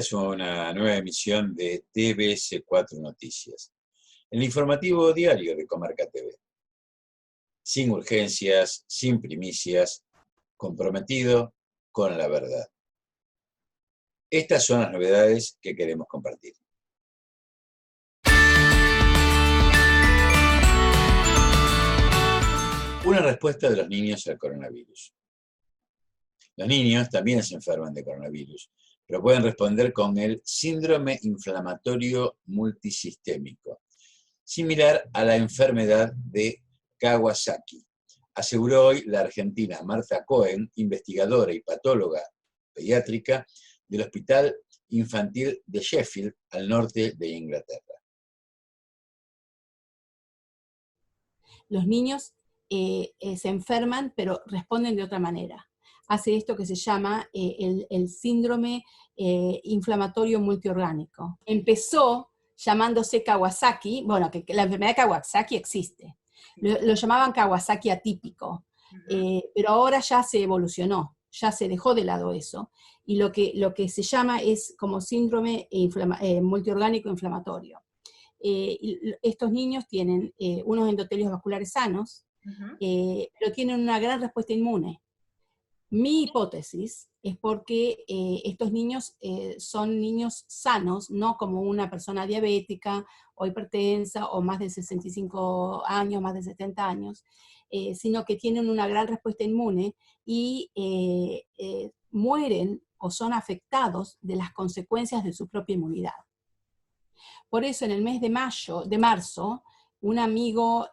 es una nueva emisión de TBS4 Noticias, el informativo diario de Comarca TV. Sin urgencias, sin primicias, comprometido con la verdad. Estas son las novedades que queremos compartir. Una respuesta de los niños al coronavirus. Los niños también se enferman de coronavirus, pero pueden responder con el síndrome inflamatorio multisistémico, similar a la enfermedad de Kawasaki, aseguró hoy la argentina Martha Cohen, investigadora y patóloga pediátrica del Hospital Infantil de Sheffield, al norte de Inglaterra. Los niños se enferman, pero responden de otra manera. Hace esto que se llama el síndrome inflamatorio multiorgánico. Empezó llamándose Kawasaki, bueno, que la enfermedad de Kawasaki existe. Lo llamaban Kawasaki atípico, pero ahora ya se evolucionó, ya se dejó de lado eso, y lo que se llama es como síndrome multiorgánico inflamatorio. Estos niños tienen unos endotelios vasculares sanos, pero tienen una gran respuesta inmune. Mi hipótesis es porque estos niños son niños sanos, no como una persona diabética o hipertensa o más de 65 años, más de 70 años, sino que tienen una gran respuesta inmune y mueren o son afectados de las consecuencias de su propia inmunidad. Por eso en el mes de marzo, un amigo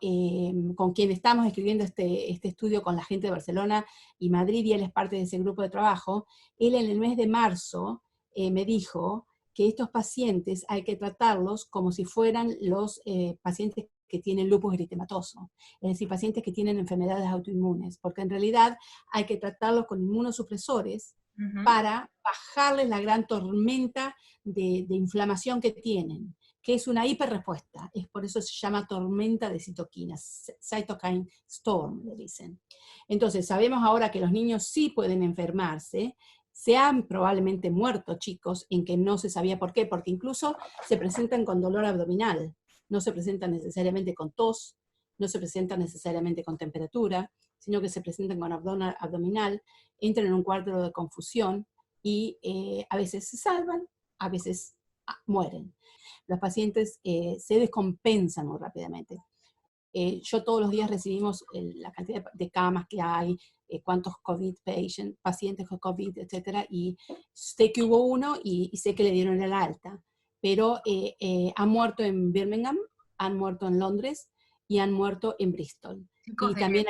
con quien estamos escribiendo este estudio con la gente de Barcelona y Madrid, y él es parte de ese grupo de trabajo, él en el mes de marzo me dijo que estos pacientes hay que tratarlos como si fueran los pacientes que tienen lupus eritematoso, es decir, pacientes que tienen enfermedades autoinmunes, porque en realidad hay que tratarlos con inmunosupresores para bajarles la gran tormenta de inflamación que tienen, que es una hiperrespuesta, es por eso se llama tormenta de citoquinas, cytokine storm, le dicen. Entonces, sabemos ahora que los niños sí pueden enfermarse, se han probablemente muerto chicos en que no se sabía por qué, porque incluso se presentan con dolor abdominal, no se presentan necesariamente con tos, no se presentan necesariamente con temperatura, sino que se presentan con abdominal, entran en un cuadro de confusión y a veces se salvan, a veces mueren. Los pacientes se descompensan muy rápidamente. Yo todos los días recibimos la cantidad de camas que hay, cuántos COVID pacientes con COVID, etc. Y sé que hubo uno y sé que le dieron el alta, pero han muerto en Birmingham, han muerto en Londres y han muerto en Bristol. Y también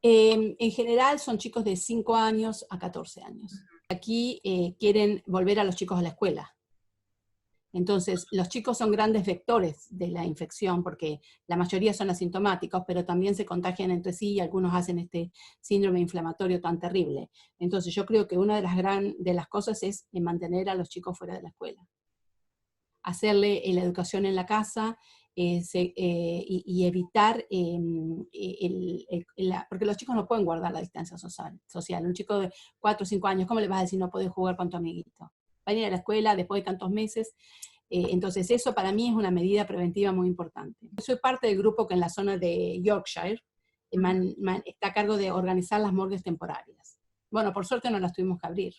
en general son chicos de 5 años a 14 años. Aquí quieren volver a los chicos a la escuela. Entonces, los chicos son grandes vectores de la infección porque la mayoría son asintomáticos, pero también se contagian entre sí y algunos hacen este síndrome inflamatorio tan terrible. Entonces, yo creo que una de las cosas es mantener a los chicos fuera de la escuela. Hacerle la educación en la casa y evitar, porque los chicos no pueden guardar la distancia social. Un chico de 4 o 5 años, ¿cómo le vas a decir no podés jugar con tu amiguito? Van a ir a la escuela después de tantos meses, entonces eso para mí es una medida preventiva muy importante. Yo soy parte del grupo que en la zona de Yorkshire está a cargo de organizar las morgues temporarias. Bueno, por suerte no las tuvimos que abrir.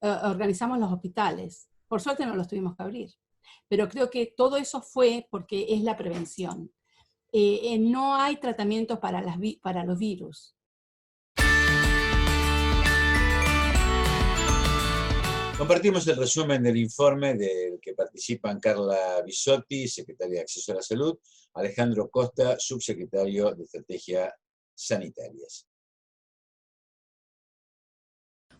Organizamos los hospitales, por suerte no los tuvimos que abrir. Pero creo que todo eso fue porque es la prevención. No hay tratamientos para los virus. Compartimos el resumen del informe del que participan Carla Bisotti, secretaria de Acceso a la Salud, Alejandro Costa, subsecretario de Estrategias Sanitarias.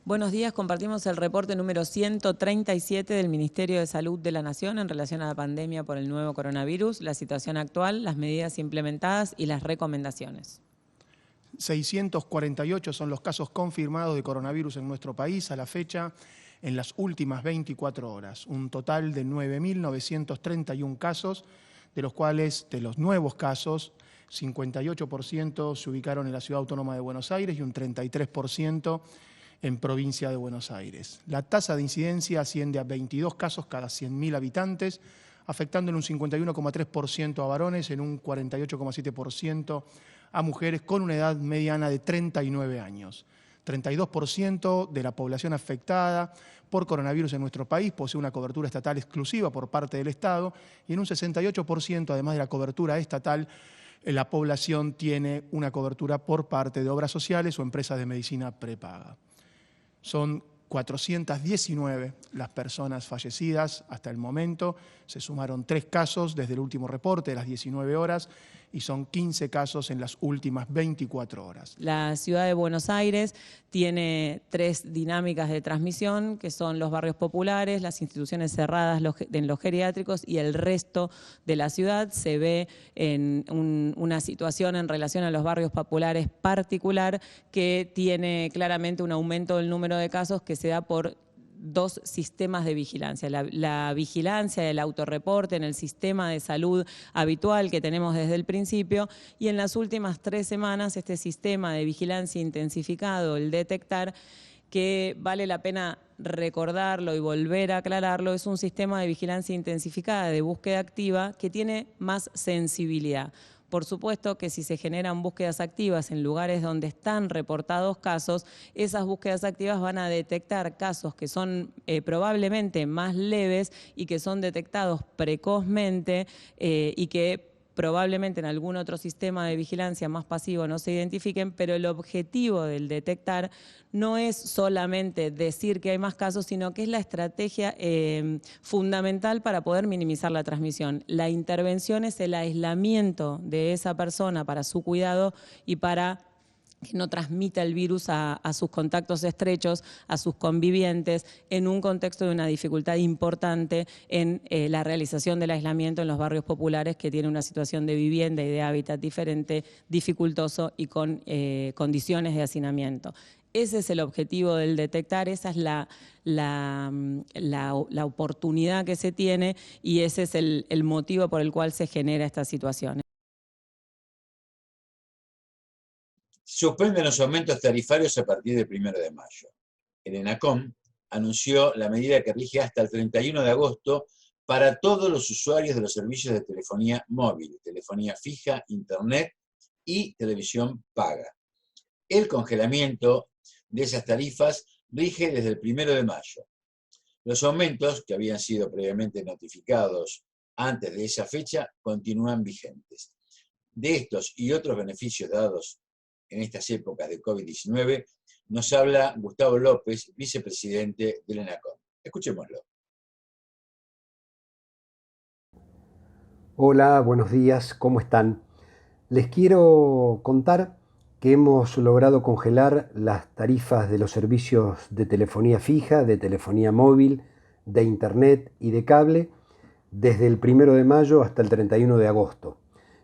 Buenos días, compartimos el reporte número 137 del Ministerio de Salud de la Nación en relación a la pandemia por el nuevo coronavirus, la situación actual, las medidas implementadas y las recomendaciones. 648 son los casos confirmados de coronavirus en nuestro país a la fecha en las últimas 24 horas. Un total de 9.931 casos, de los cuales, de los nuevos casos, 58% se ubicaron en la Ciudad Autónoma de Buenos Aires y un 33% en provincia de Buenos Aires. La tasa de incidencia asciende a 22 casos cada 100.000 habitantes, afectando en un 51,3% a varones, en un 48,7% a mujeres con una edad mediana de 39 años. 32% de la población afectada por coronavirus en nuestro país posee una cobertura estatal exclusiva por parte del Estado y en un 68%, además de la cobertura estatal, la población tiene una cobertura por parte de obras sociales o empresas de medicina prepaga. Son 419 las personas fallecidas hasta el momento. Se sumaron 3 casos desde el último reporte de las 19 horas y son 15 casos en las últimas 24 horas. La ciudad de Buenos Aires tiene 3 dinámicas de transmisión, que son los barrios populares, las instituciones cerradas en los geriátricos, y el resto de la ciudad se ve en una situación en relación a los barrios populares particular, que tiene claramente un aumento del número de casos que se da por 2 sistemas de vigilancia. La vigilancia del autorreporte en el sistema de salud habitual que tenemos desde el principio, y en las últimas 3 semanas este sistema de vigilancia intensificado, el detectar, que vale la pena recordarlo y volver a aclararlo, es un sistema de vigilancia intensificada de búsqueda activa que tiene más sensibilidad. Por supuesto que si se generan búsquedas activas en lugares donde están reportados casos, esas búsquedas activas van a detectar casos que son probablemente más leves y que son detectados precozmente y que probablemente en algún otro sistema de vigilancia más pasivo no se identifiquen, pero el objetivo del detectar no es solamente decir que hay más casos, sino que es la estrategia fundamental para poder minimizar la transmisión. La intervención es el aislamiento de esa persona para su cuidado y para que no transmita el virus a sus contactos estrechos, a sus convivientes, en un contexto de una dificultad importante en la realización del aislamiento en los barrios populares, que tiene una situación de vivienda y de hábitat diferente, dificultoso y con condiciones de hacinamiento. Ese es el objetivo del detectar, esa es la oportunidad que se tiene, y ese es el motivo por el cual se genera esta situación. Suspenden los aumentos tarifarios a partir del 1 de mayo. El ENACOM anunció la medida que rige hasta el 31 de agosto para todos los usuarios de los servicios de telefonía móvil, telefonía fija, internet y televisión paga. El congelamiento de esas tarifas rige desde el 1 de mayo. Los aumentos, que habían sido previamente notificados antes de esa fecha, continúan vigentes. De estos y otros beneficios dados en estas épocas de COVID-19, nos habla Gustavo López, vicepresidente del ENACOM. Escuchémoslo. Hola, buenos días, ¿cómo están? Les quiero contar que hemos logrado congelar las tarifas de los servicios de telefonía fija, de telefonía móvil, de internet y de cable desde el 1 de mayo hasta el 31 de agosto.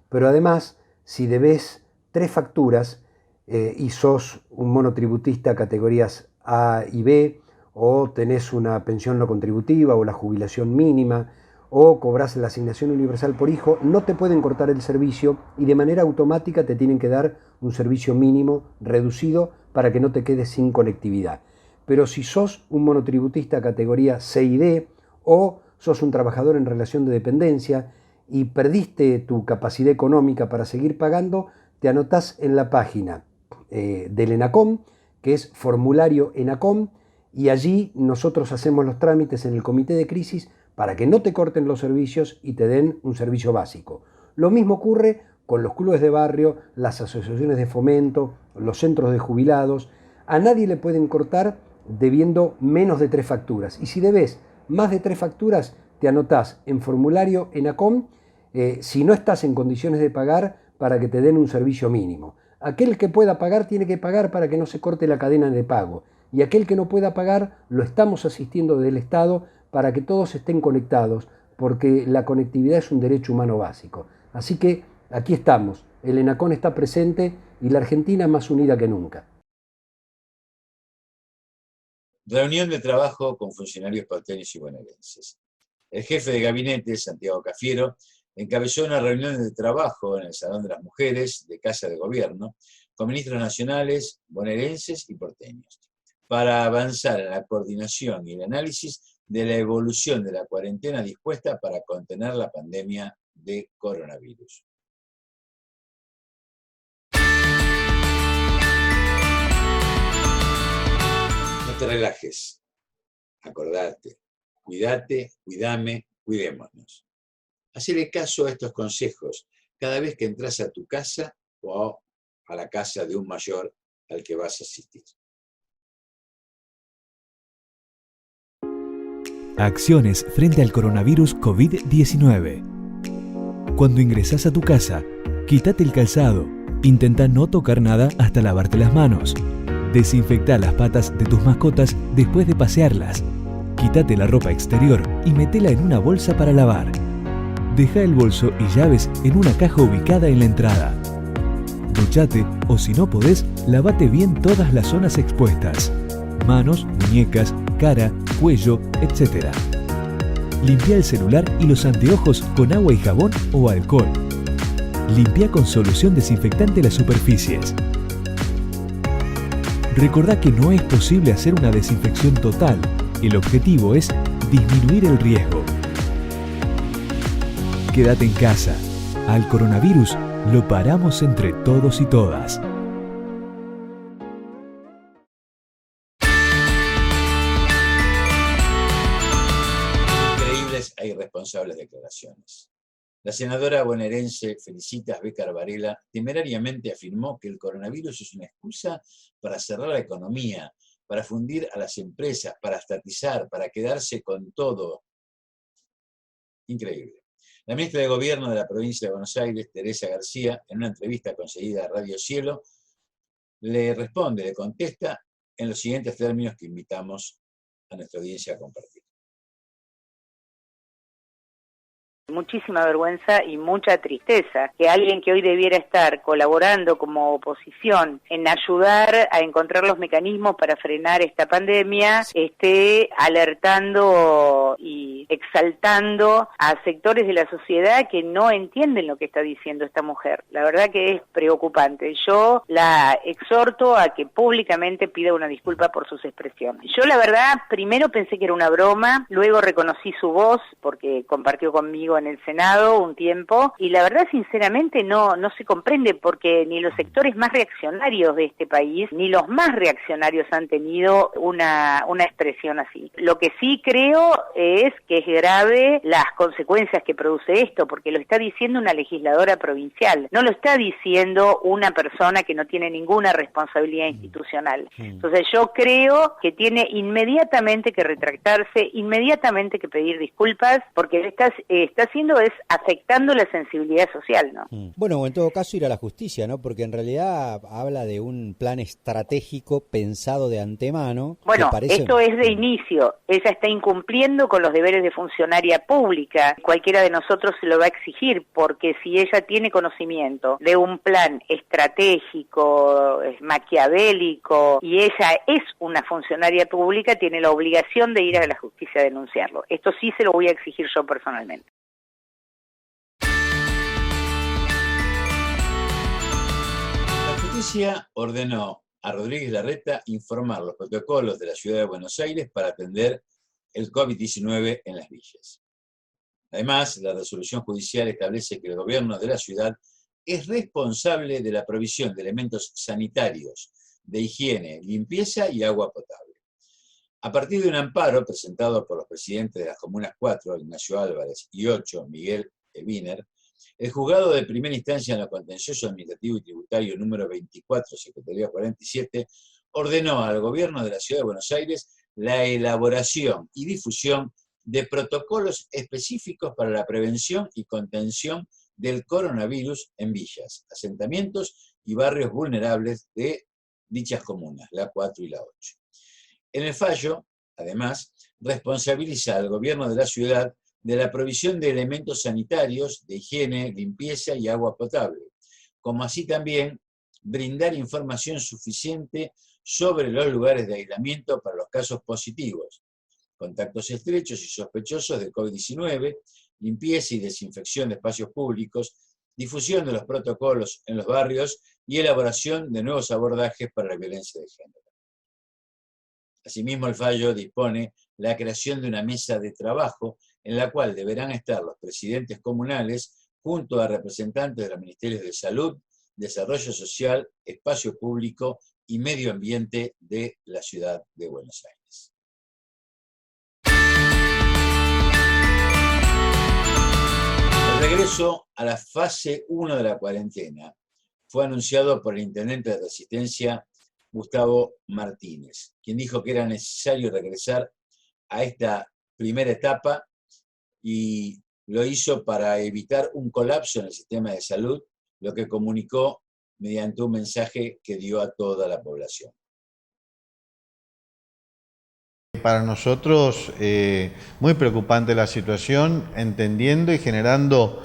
Pero además, si debes 3 facturas y sos un monotributista categorías A y B, o tenés una pensión no contributiva o la jubilación mínima, o cobras la asignación universal por hijo, no te pueden cortar el servicio y de manera automática te tienen que dar un servicio mínimo reducido para que no te quedes sin conectividad. Pero si sos un monotributista categoría C y D, o sos un trabajador en relación de dependencia y perdiste tu capacidad económica para seguir pagando, te anotás en la página del ENACOM, que es formulario ENACOM, y allí nosotros hacemos los trámites en el comité de crisis para que no te corten los servicios y te den un servicio básico. Lo mismo ocurre con los clubes de barrio, las asociaciones de fomento, los centros de jubilados. A nadie le pueden cortar debiendo menos de 3 facturas. Y si debes más de 3 facturas, te anotás en formulario ENACOM si no estás en condiciones de pagar, para que te den un servicio mínimo. Aquel que pueda pagar tiene que pagar para que no se corte la cadena de pago. Y aquel que no pueda pagar, lo estamos asistiendo del Estado para que todos estén conectados, porque la conectividad es un derecho humano básico. Así que aquí estamos, el ENACOM está presente y la Argentina más unida que nunca. Reunión de trabajo con funcionarios porteños y bonaerenses. El jefe de gabinete, Santiago Cafiero, encabezó una reunión de trabajo en el Salón de las Mujeres de Casa de Gobierno con ministros nacionales, bonaerenses y porteños. para avanzar en la coordinación y el análisis de la evolución de la cuarentena dispuesta para contener la pandemia de coronavirus. No te relajes, acordate, cuídate, cuídame, cuidémonos. Hacele caso a estos consejos cada vez que entras a tu casa o a la casa de un mayor al que vas a asistir. Acciones frente al coronavirus COVID-19. Cuando ingresas a tu casa, quítate el calzado. Intenta no tocar nada hasta lavarte las manos. Desinfecta las patas de tus mascotas después de pasearlas. Quítate la ropa exterior y métela en una bolsa para lavar. Deja el bolso y llaves en una caja ubicada en la entrada. Duchate o si no podés, lavate bien todas las zonas expuestas. Manos, muñecas, cara, cuello, etc. Limpia el celular y los anteojos con agua y jabón o alcohol. Limpia con solución desinfectante las superficies. Recordá que no es posible hacer una desinfección total. El objetivo es disminuir el riesgo. Quédate en casa. Al coronavirus lo paramos entre todos y todas. Increíbles e irresponsables declaraciones. La senadora bonaerense Felicitas Bécar Varela temerariamente afirmó que el coronavirus es una excusa para cerrar la economía, para fundir a las empresas, para estatizar, para quedarse con todo. Increíble. La ministra de Gobierno de la provincia de Buenos Aires, Teresa García, en una entrevista concedida a Radio Cielo, le responde, le contesta en los siguientes términos que invitamos a nuestra audiencia a compartir. Muchísima vergüenza y mucha tristeza que alguien que hoy debiera estar colaborando como oposición en ayudar a encontrar los mecanismos para frenar esta pandemia esté alertando y exaltando a sectores de la sociedad que no entienden lo que está diciendo esta mujer. La verdad que es preocupante. Yo la exhorto a que públicamente pida una disculpa por sus expresiones. Yo la verdad primero pensé que era una broma, luego reconocí su voz porque compartió conmigo en el Senado un tiempo, y la verdad sinceramente no se comprende porque ni los sectores más reaccionarios de este país, ni los más reaccionarios han tenido una expresión así. Lo que sí creo es que es grave las consecuencias que produce esto, porque lo está diciendo una legisladora provincial, no lo está diciendo una persona que no tiene ninguna responsabilidad institucional. Entonces yo creo que tiene inmediatamente que retractarse, inmediatamente que pedir disculpas, porque está haciendo es afectando la sensibilidad social, ¿no? Bueno, en todo caso ir a la justicia, ¿no? Porque en realidad habla de un plan estratégico pensado de antemano. Bueno, esto es de inicio. Ella está incumpliendo con los deberes de funcionaria pública. Cualquiera de nosotros se lo va a exigir, porque si ella tiene conocimiento de un plan estratégico, maquiavélico, y ella es una funcionaria pública, tiene la obligación de ir a la justicia a denunciarlo. Esto sí se lo voy a exigir yo personalmente. La justicia ordenó a Rodríguez Larreta informar los protocolos de la Ciudad de Buenos Aires para atender el COVID-19 en las villas. Además, la resolución judicial establece que el gobierno de la ciudad es responsable de la provisión de elementos sanitarios, de higiene, limpieza y agua potable. A partir de un amparo presentado por los presidentes de las comunas 4, Ignacio Álvarez, y 8, Miguel Wiener, el juzgado de primera instancia en lo contencioso administrativo y tributario número 24, Secretaría 47, ordenó al gobierno de la Ciudad de Buenos Aires la elaboración y difusión de protocolos específicos para la prevención y contención del coronavirus en villas, asentamientos y barrios vulnerables de dichas comunas, la 4 y la 8. En el fallo, además, responsabiliza al gobierno de la ciudad de la provisión de elementos sanitarios, de higiene, limpieza y agua potable, como así también brindar información suficiente sobre los lugares de aislamiento para los casos positivos, contactos estrechos y sospechosos de COVID-19, limpieza y desinfección de espacios públicos, difusión de los protocolos en los barrios y elaboración de nuevos abordajes para la violencia de género. Asimismo, el fallo dispone la creación de una mesa de trabajo en la cual deberán estar los presidentes comunales junto a representantes de los ministerios de Salud, Desarrollo Social, Espacio Público y Medio Ambiente de la ciudad de Buenos Aires. El regreso a la fase 1 de la cuarentena fue anunciado por el intendente de Resistencia, Gustavo Martínez, quien dijo que era necesario regresar a esta primera etapa y lo hizo para evitar un colapso en el sistema de salud, lo que comunicó mediante un mensaje que dio a toda la población. Para nosotros muy preocupante la situación, entendiendo y generando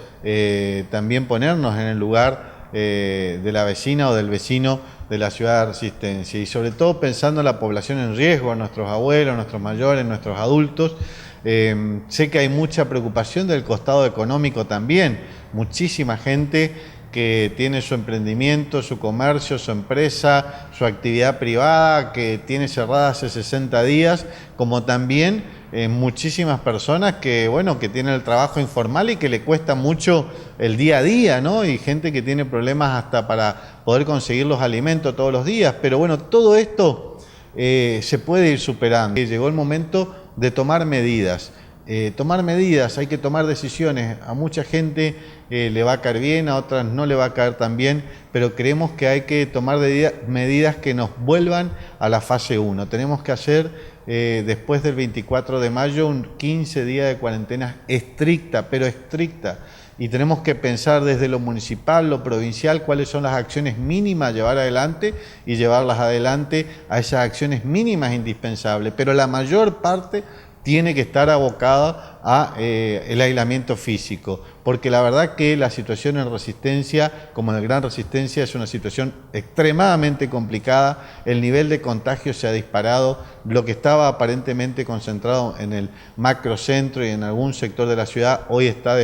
también ponernos en el lugar de la vecina o del vecino de la ciudad de Resistencia, y sobre todo pensando en la población en riesgo, nuestros abuelos, nuestros mayores, nuestros adultos. Sé que hay mucha preocupación del costado económico también, muchísima gente que tiene su emprendimiento, su comercio, su empresa, su actividad privada, que tiene cerrada hace 60 días, como también muchísimas personas que, bueno, que tienen el trabajo informal y que le cuesta mucho el día a día, ¿no? Y gente que tiene problemas hasta para poder conseguir los alimentos todos los días. Pero bueno, todo esto se puede ir superando. Llegó el momento de tomar medidas. Hay que tomar decisiones. A mucha gente le va a caer bien, a otras no le va a caer tan bien, pero creemos que hay que tomar medidas que nos vuelvan a la fase 1. Tenemos que hacer después del 24 de mayo un 15 días de cuarentena estricta, pero estricta. Y tenemos que pensar desde lo municipal, lo provincial, cuáles son las acciones mínimas a llevar adelante y llevarlas adelante a esas acciones mínimas indispensables. Pero la mayor parte tiene que estar abocada a el aislamiento físico, porque la verdad que la situación en Resistencia, como en el Gran Resistencia, es una situación extremadamente complicada. El nivel de contagio se ha disparado. Lo que estaba aparentemente concentrado en el macrocentro y en algún sector de la ciudad, hoy está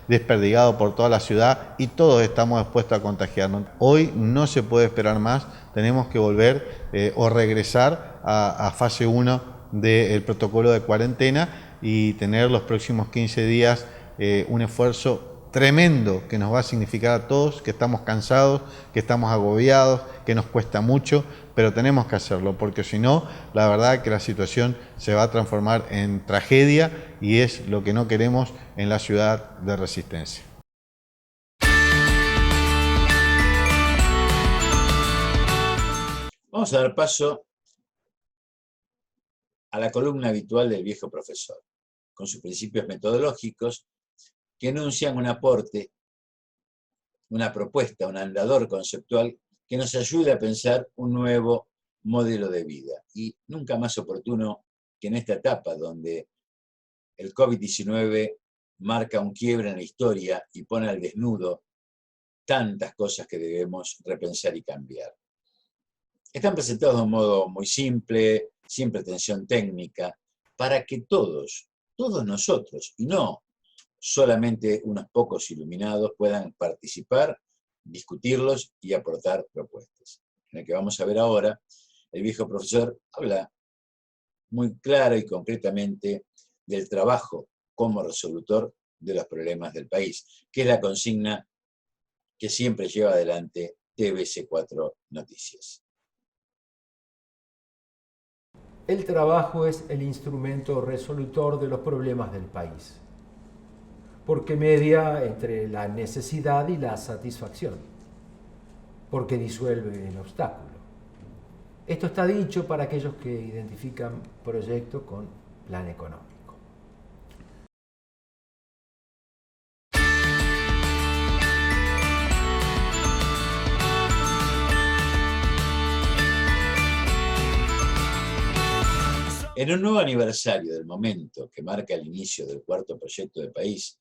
desperdigado por toda la ciudad y todos estamos expuestos a contagiarnos. Hoy no se puede esperar más, tenemos que volver o regresar a fase 1 del protocolo de cuarentena y tener los próximos 15 días un esfuerzo tremendo que nos va a significar a todos, que estamos cansados, que estamos agobiados, que nos cuesta mucho, pero tenemos que hacerlo, porque si no, la verdad que la situación se va a transformar en tragedia y es lo que no queremos en la ciudad de Resistencia. Vamos a dar paso a la columna habitual del viejo profesor, con sus principios metodológicos que enuncian un aporte, una propuesta, un andador conceptual que nos ayude a pensar un nuevo modelo de vida. Y nunca más oportuno que en esta etapa donde el COVID-19 marca un quiebre en la historia y pone al desnudo tantas cosas que debemos repensar y cambiar. Están presentados de un modo muy simple, sin pretensión técnica, para que todos nosotros, y no solamente unos pocos iluminados, puedan participar, discutirlos y aportar propuestas. En el que vamos a ver ahora, el viejo profesor habla muy claro y concretamente del trabajo como resolutor de los problemas del país, que es la consigna que siempre lleva adelante TVC4 Noticias. El trabajo es el instrumento resolutor de los problemas del país, porque media entre la necesidad y la satisfacción, porque disuelve el obstáculo. Esto está dicho para aquellos que identifican proyecto con plan económico. En un nuevo aniversario del momento que marca el inicio del cuarto proyecto de país,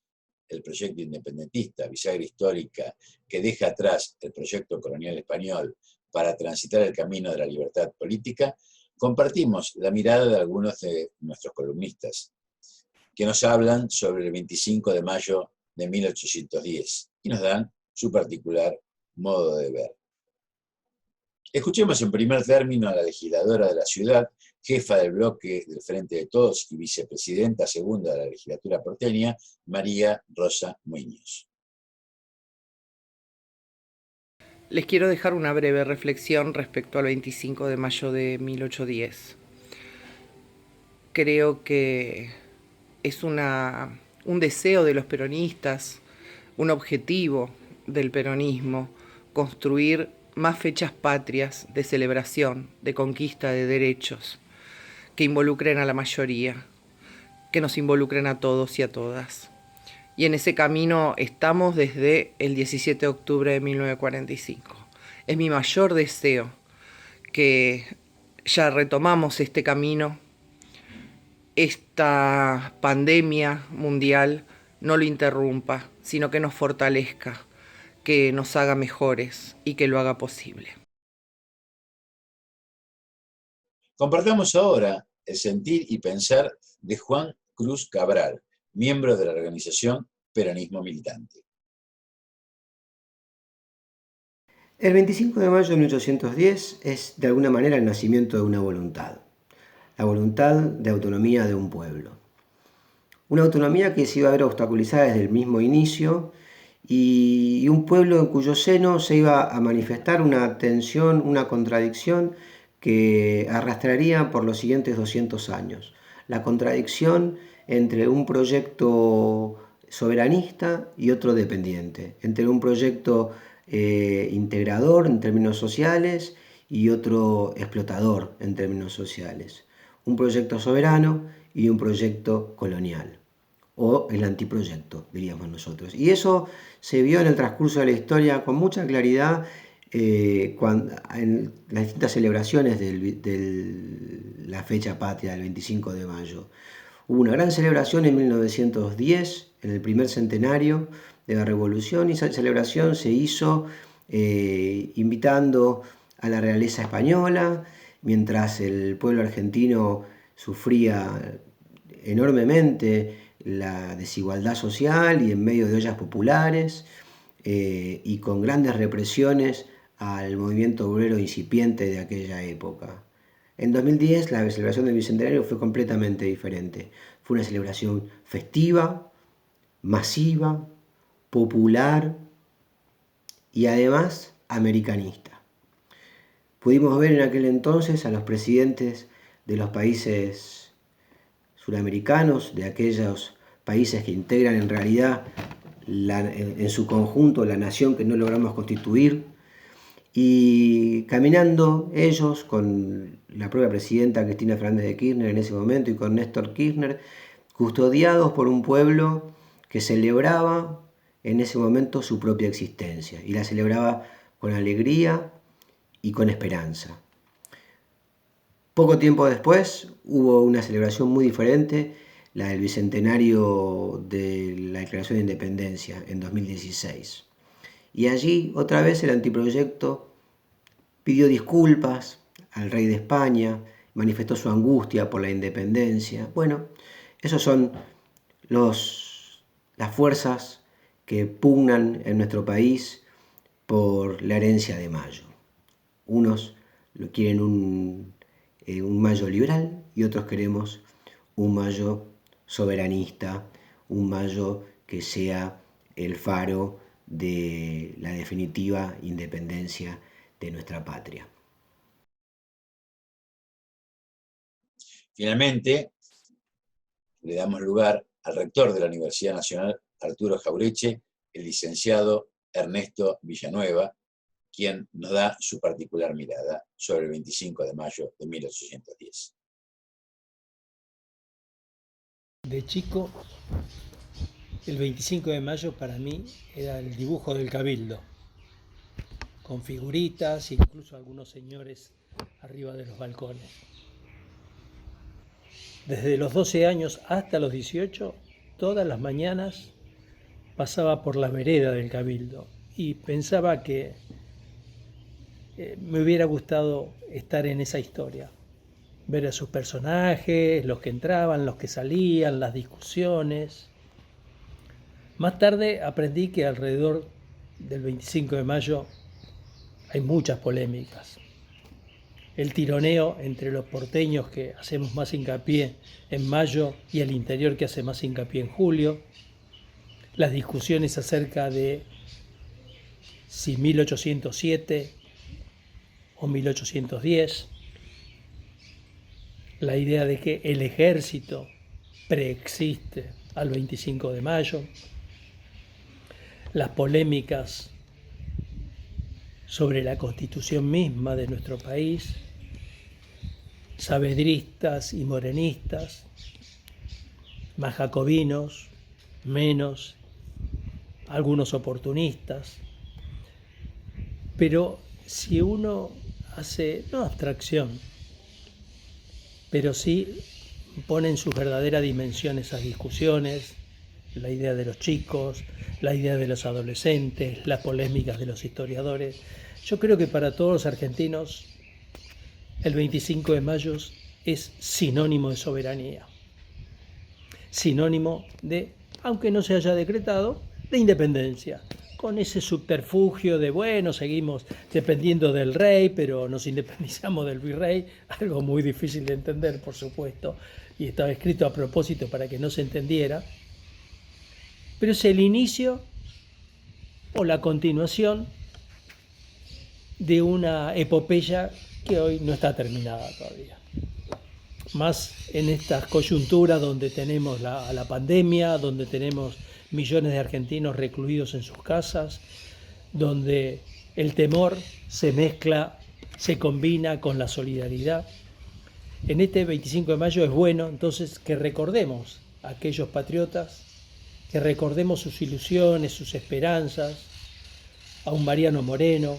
el proyecto independentista, bisagra histórica, que deja atrás el proyecto colonial español para transitar el camino de la libertad política, compartimos la mirada de algunos de nuestros columnistas, que nos hablan sobre el 25 de mayo de 1810 y nos dan su particular modo de ver. Escuchemos en primer término a la legisladora de la ciudad, jefa del bloque del Frente de Todos y vicepresidenta segunda de la legislatura porteña, María Rosa Muñoz. Les quiero dejar una breve reflexión respecto al 25 de mayo de 1810. Creo que es un deseo de los peronistas, un objetivo del peronismo, construir más fechas patrias de celebración, de conquista de derechos, que involucren a la mayoría, que nos involucren a todos y a todas. Y en ese camino estamos desde el 17 de octubre de 1945. Es mi mayor deseo que ya retomamos este camino, esta pandemia mundial no lo interrumpa, sino que nos fortalezca, que nos haga mejores y que lo haga posible. Compartamos ahora el sentir y pensar de Juan Cruz Cabral, miembro de la organización Peronismo Militante. El 25 de mayo de 1810 es de alguna manera el nacimiento de una voluntad, la voluntad de autonomía de un pueblo. Una autonomía que se iba a ver obstaculizada desde el mismo inicio y un pueblo en cuyo seno se iba a manifestar una tensión, una contradicción que arrastraría por los siguientes 200 años. La contradicción entre un proyecto soberanista y otro dependiente, entre un proyecto integrador en términos sociales y otro explotador en términos sociales. Un proyecto soberano y un proyecto colonial, o el antiproyecto, diríamos nosotros. Y eso se vio en el transcurso de la historia con mucha claridad en las distintas celebraciones de la fecha patria del 25 de mayo. Hubo una gran celebración en 1910, en el primer centenario de la Revolución, y esa celebración se hizo invitando a la realeza española, mientras el pueblo argentino sufría enormemente la desigualdad social y en medio de ollas populares y con grandes represiones al movimiento obrero incipiente de aquella época. En 2010 la celebración del Bicentenario fue completamente diferente. Fue una celebración festiva, masiva, popular y además americanista. Pudimos ver en aquel entonces a los presidentes de los países suramericanos, de aquellos países que integran en realidad en su conjunto la nación que no logramos constituir, y caminando ellos con la propia presidenta Cristina Fernández de Kirchner en ese momento y con Néstor Kirchner, custodiados por un pueblo que celebraba en ese momento su propia existencia y la celebraba con alegría y con esperanza. Poco tiempo después hubo una celebración muy diferente, la del bicentenario de la Declaración de Independencia en 2016. Y allí otra vez el antiproyecto pidió disculpas al rey de España, manifestó su angustia por la independencia. Bueno, esos son las fuerzas que pugnan en nuestro país por la herencia de Mayo. Unos quieren un Mayo liberal y otros queremos un Mayo soberanista, un Mayo que sea el faro de la definitiva independencia de nuestra patria. Finalmente, le damos lugar al rector de la Universidad Nacional, Arturo Jaureche, el licenciado Ernesto Villanueva, quien nos da su particular mirada sobre el 25 de mayo de 1810. De chico, el 25 de mayo para mí era el dibujo del Cabildo, con figuritas, incluso algunos señores arriba de los balcones. Desde los 12 años hasta los 18, todas las mañanas pasaba por la vereda del Cabildo y pensaba que me hubiera gustado estar en esa historia, ver a sus personajes, los que entraban, los que salían, las discusiones. Más tarde aprendí que alrededor del 25 de mayo hay muchas polémicas, el tironeo entre los porteños que hacemos más hincapié en mayo y el interior que hace más hincapié en julio, las discusiones acerca de si 1807 o 1810, la idea de que el ejército preexiste al 25 de mayo, las polémicas sobre la constitución misma de nuestro país, saavedristas y morenistas, más jacobinos, menos, algunos oportunistas. Pero si uno hace, no abstracción, pero sí pone en su verdadera dimensión esas discusiones, la idea de los chicos, la idea de los adolescentes, las polémicas de los historiadores, yo creo que para todos los argentinos el 25 de mayo es sinónimo de soberanía, sinónimo de, aunque no se haya decretado, de independencia, con ese subterfugio de, bueno, seguimos dependiendo del rey, pero nos independizamos del virrey, algo muy difícil de entender, por supuesto, y estaba escrito a propósito para que no se entendiera, pero es el inicio o la continuación de una epopeya que hoy no está terminada todavía. Más en estas coyunturas donde tenemos la pandemia, donde tenemos millones de argentinos recluidos en sus casas, donde el temor se mezcla, se combina con la solidaridad. En este 25 de mayo es bueno entonces que recordemos a aquellos patriotas, que recordemos sus ilusiones, sus esperanzas, a un Mariano Moreno,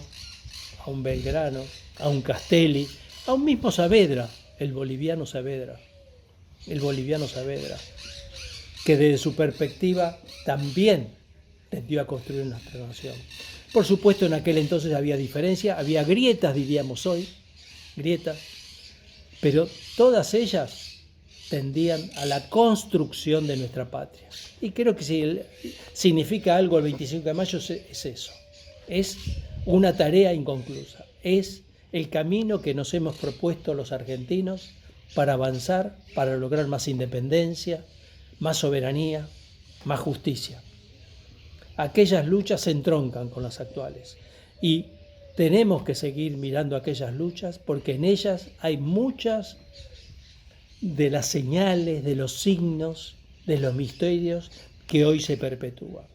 a un Belgrano, a un Castelli, a un mismo Saavedra, el boliviano Saavedra, que desde su perspectiva también tendió a construir una nación. Por supuesto, en aquel entonces había diferencia, había grietas, diríamos hoy, grietas, pero todas ellas tendían a la construcción de nuestra patria. Y creo que si significa algo el 25 de mayo es eso, es una tarea inconclusa, es el camino que nos hemos propuesto los argentinos para avanzar, para lograr más independencia, más soberanía, más justicia. Aquellas luchas se entroncan con las actuales y tenemos que seguir mirando aquellas luchas porque en ellas hay muchas de las señales, de los signos, de los misterios que hoy se perpetúan.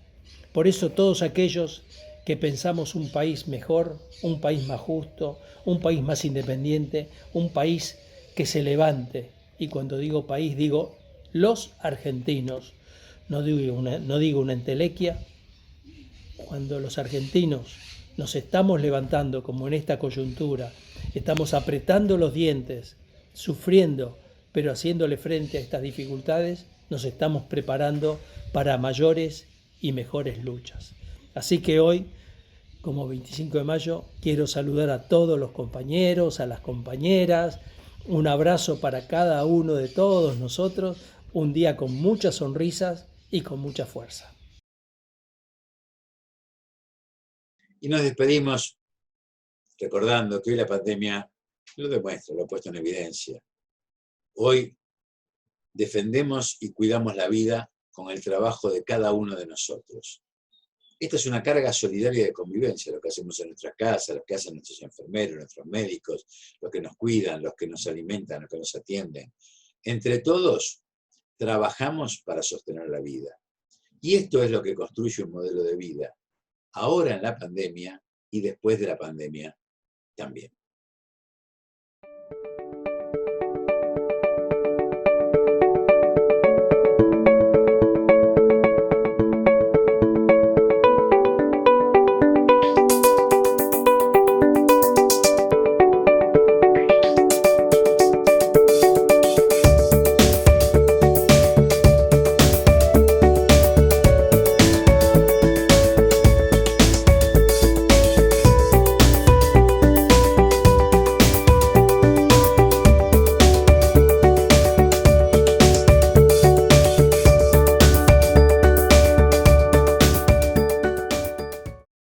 Por eso todos aquellos que pensamos un país mejor, un país más justo, un país más independiente, un país que se levante, y cuando digo país digo los argentinos, no digo una entelequia, cuando los argentinos nos estamos levantando como en esta coyuntura, estamos apretando los dientes, sufriendo, pero haciéndole frente a estas dificultades, nos estamos preparando para mayores y mejores luchas. Así que hoy, como 25 de mayo, quiero saludar a todos los compañeros, a las compañeras, un abrazo para cada uno de todos nosotros, un día con muchas sonrisas y con mucha fuerza. Y nos despedimos recordando que hoy la pandemia lo demuestra, lo ha puesto en evidencia. Hoy defendemos y cuidamos la vida con el trabajo de cada uno de nosotros. Esta es una carga solidaria de convivencia, lo que hacemos en nuestras casas, lo que hacen nuestros enfermeros, nuestros médicos, los que nos cuidan, los que nos alimentan, los que nos atienden. Entre todos, trabajamos para sostener la vida. Y esto es lo que construye un modelo de vida, ahora en la pandemia y después de la pandemia también.